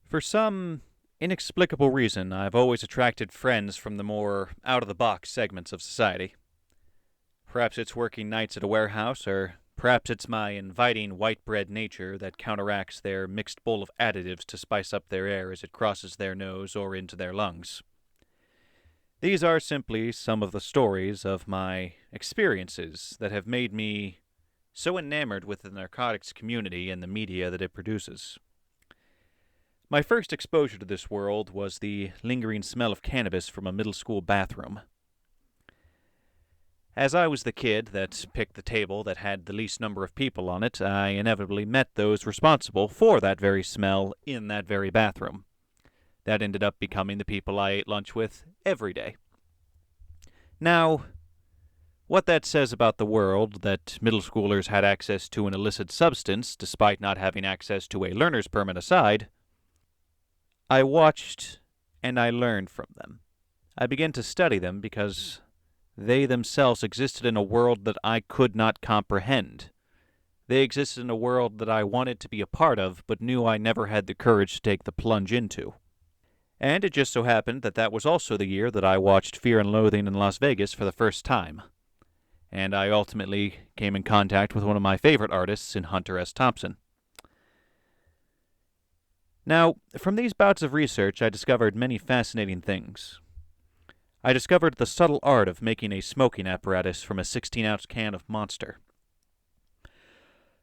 For some inexplicable reason, I've always attracted friends from the more out-of-the-box segments of society. Perhaps it's working nights at a warehouse, or perhaps it's my inviting white-bread nature that counteracts their mixed bowl of additives to spice up their air as it crosses their nose or into their lungs. These are simply some of the stories of my experiences that have made me so enamored with the narcotics community and the media that it produces. My first exposure to this world was the lingering smell of cannabis from a middle school bathroom. As I was the kid that picked the table that had the least number of people on it, I inevitably met those responsible for that very smell in that very bathroom. That ended up becoming the people I ate lunch with every day. Now, what that says about the world that middle schoolers had access to an illicit substance despite not having access to a learner's permit aside, I watched and I learned from them. I began to study them because they themselves existed in a world that I could not comprehend. They existed in a world that I wanted to be a part of, but knew I never had the courage to take the plunge into. And it just so happened that that was also the year that I watched Fear and Loathing in Las Vegas for the first time. And I ultimately came in contact with one of my favorite artists in Hunter S. Thompson. Now, from these bouts of research, I discovered many fascinating things. I discovered the subtle art of making a smoking apparatus from a 16-ounce can of Monster.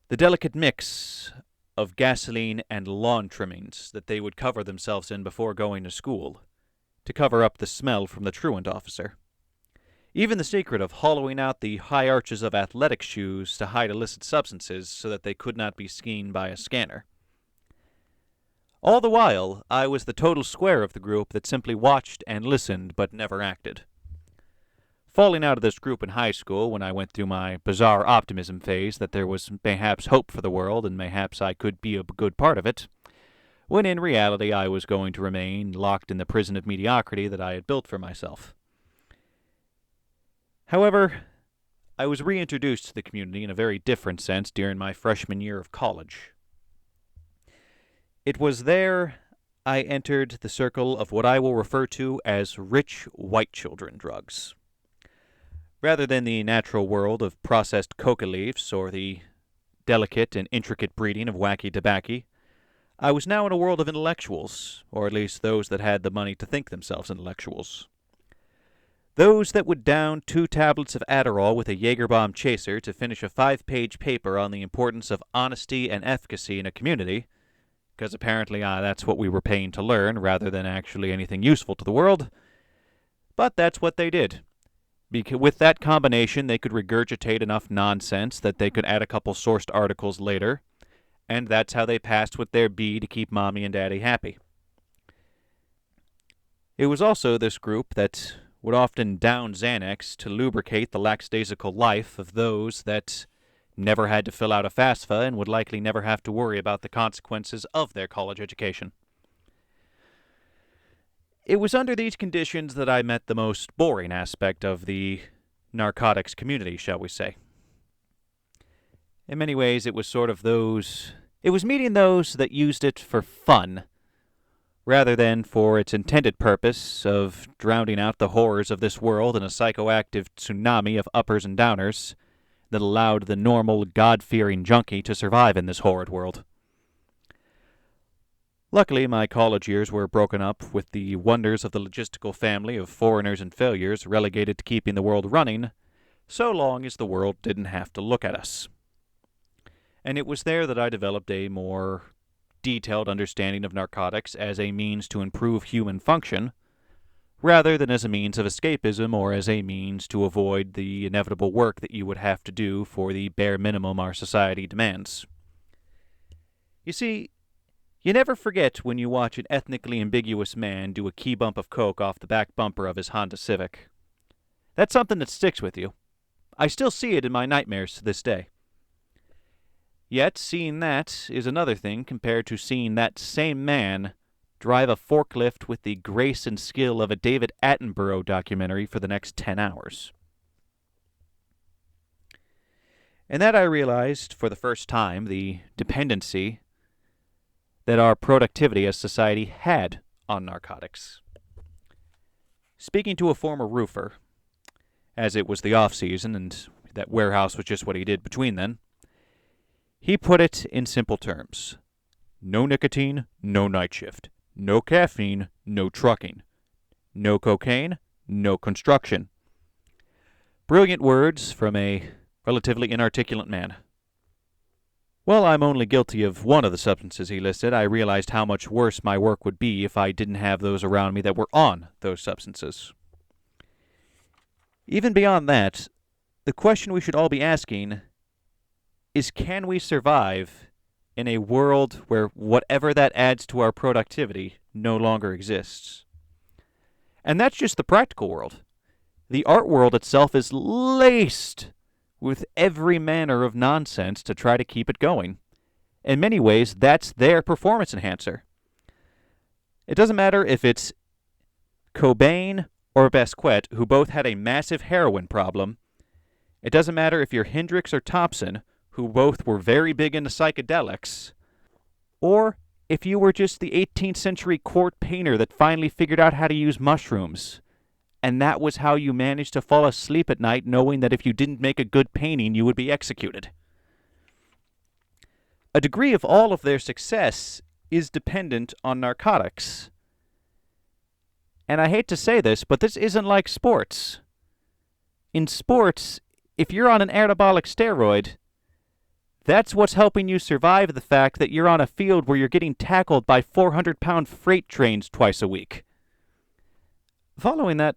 The delicate mix of gasoline and lawn trimmings that they would cover themselves in before going to school, to cover up the smell from the truant officer. Even the secret of hollowing out the high arches of athletic shoes to hide illicit substances so that they could not be seen by a scanner. All the while, I was the total square of the group that simply watched and listened but never acted. Falling out of this group in high school when I went through my bizarre optimism phase that there was mayhaps hope for the world and mayhaps I could be a good part of it, when in reality I was going to remain locked in the prison of mediocrity that I had built for myself. However, I was reintroduced to the community in a very different sense during my freshman year of college. It was there I entered the circle of what I will refer to as rich white children drugs. Rather than the natural world of processed coca leaves or the delicate and intricate breeding of wacky tobacco, I was now in a world of intellectuals, or at least those that had the money to think themselves intellectuals. Those that would down 2 tablets of Adderall with a Jaeger bomb chaser to finish a 5-page paper on the importance of honesty and efficacy in a community, because apparently that's what we were paying to learn rather than actually anything useful to the world. But that's what they did. With that combination, they could regurgitate enough nonsense that they could add a couple sourced articles later, and that's how they passed with their B to keep mommy and daddy happy. It was also this group that would often down Xanax to lubricate the lackadaisical life of those that never had to fill out a FAFSA and would likely never have to worry about the consequences of their college education. It was under these conditions that I met the most boring aspect of the narcotics community, shall we say. In many ways, it was meeting those that used it for fun, rather than for its intended purpose of drowning out the horrors of this world in a psychoactive tsunami of uppers and downers that allowed the normal, God-fearing junkie to survive in this horrid world. Luckily, my college years were broken up with the wonders of the logistical family of foreigners and failures relegated to keeping the world running, so long as the world didn't have to look at us. And it was there that I developed a more detailed understanding of narcotics as a means to improve human function, rather than as a means of escapism or as a means to avoid the inevitable work that you would have to do for the bare minimum our society demands. You see, you never forget when you watch an ethnically ambiguous man do a key bump of coke off the back bumper of his Honda Civic. That's something that sticks with you. I still see it in my nightmares to this day. Yet, seeing that is another thing compared to seeing that same man drive a forklift with the grace and skill of a David Attenborough documentary for the next 10 hours. And that I realized for the first time the dependency that our productivity as society had on narcotics. Speaking to a former roofer, as it was the off-season and that warehouse was just what he did between then, he put it in simple terms. No nicotine, no night shift. No caffeine, no trucking. No cocaine, no construction. Brilliant words from a relatively inarticulate man. While I'm only guilty of one of the substances he listed, I realized how much worse my work would be if I didn't have those around me that were on those substances. Even beyond that, the question we should all be asking is, can we survive in a world where whatever that adds to our productivity no longer exists? And that's just the practical world. The art world itself is laced with every manner of nonsense to try to keep it going. In many ways, that's their performance enhancer. It doesn't matter if it's Cobain or Basquiat, who both had a massive heroin problem. It doesn't matter if you're Hendrix or Thompson, who both were very big into psychedelics. Or if you were just the 18th century court painter that finally figured out how to use mushrooms. And that was how you managed to fall asleep at night, knowing that if you didn't make a good painting, you would be executed. A degree of all of their success is dependent on narcotics. And I hate to say this, but this isn't like sports. In sports, if you're on an anabolic steroid, that's what's helping you survive the fact that you're on a field where you're getting tackled by 400-pound freight trains twice a week. Following that,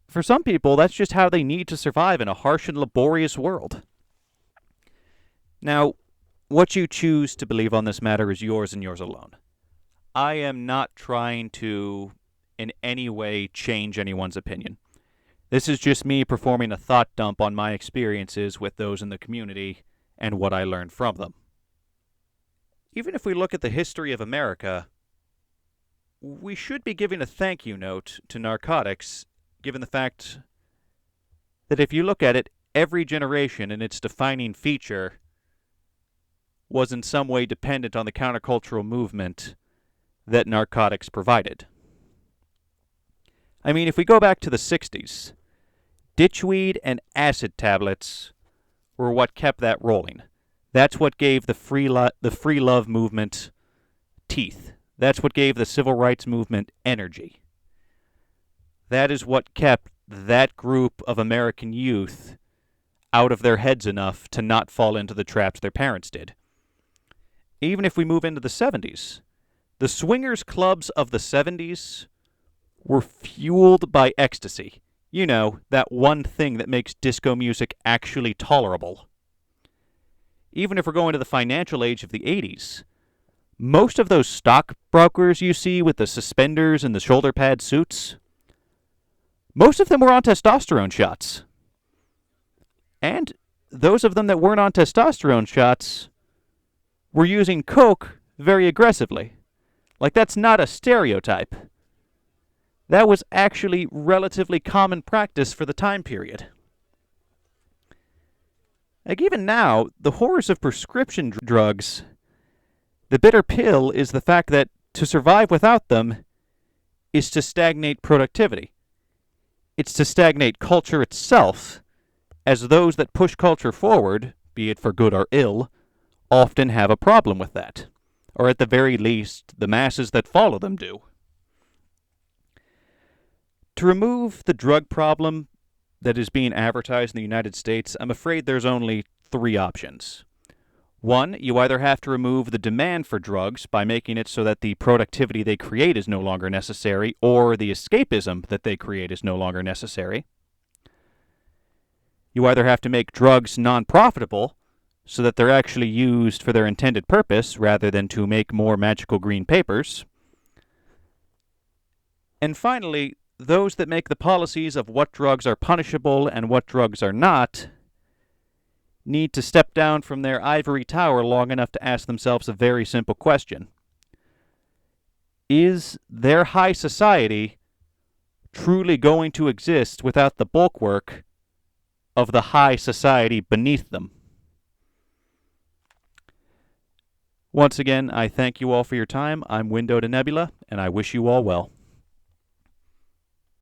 for some people, that's just how they need to survive in a harsh and laborious world. Now, what you choose to believe on this matter is yours and yours alone. I am not trying to, in any way, change anyone's opinion. This is just me performing a thought dump on my experiences with those in the community and what I learned from them. Even if we look at the history of America, we should be giving a thank you note to narcotics, given the fact that if you look at it, every generation and its defining feature was in some way dependent on the countercultural movement that narcotics provided. I mean, if we go back to the 60s, ditchweed and acid tablets were what kept that rolling. That's what gave the free love movement teeth. That's what gave the civil rights movement energy. That is what kept that group of American youth out of their heads enough to not fall into the traps their parents did. Even if we move into the 70s, the swingers clubs of the 70s were fueled by ecstasy. You know, that one thing that makes disco music actually tolerable. Even if we're going to the financial age of the 80s, most of those stockbrokers you see with the suspenders and the shoulder pad suits, most of them were on testosterone shots. And those of them that weren't on testosterone shots were using coke very aggressively. Like, that's not a stereotype. That was actually relatively common practice for the time period. Like, even now, the horrors of prescription drugs, the bitter pill is the fact that to survive without them is to stagnate productivity. It's to stagnate culture itself, as those that push culture forward, be it for good or ill, often have a problem with that. Or at the very least, the masses that follow them do. To remove the drug problem that is being advertised in the United States, I'm afraid there's only three options. One, you either have to remove the demand for drugs by making it so that the productivity they create is no longer necessary, or the escapism that they create is no longer necessary. You either have to make drugs non-profitable so that they're actually used for their intended purpose rather than to make more magical green papers. And finally, those that make the policies of what drugs are punishable and what drugs are not need to step down from their ivory tower long enough to ask themselves a very simple question. Is their high society truly going to exist without the bulwark of the high society beneath them? Once again, I thank you all for your time. I'm Window to Nebula, and I wish you all well.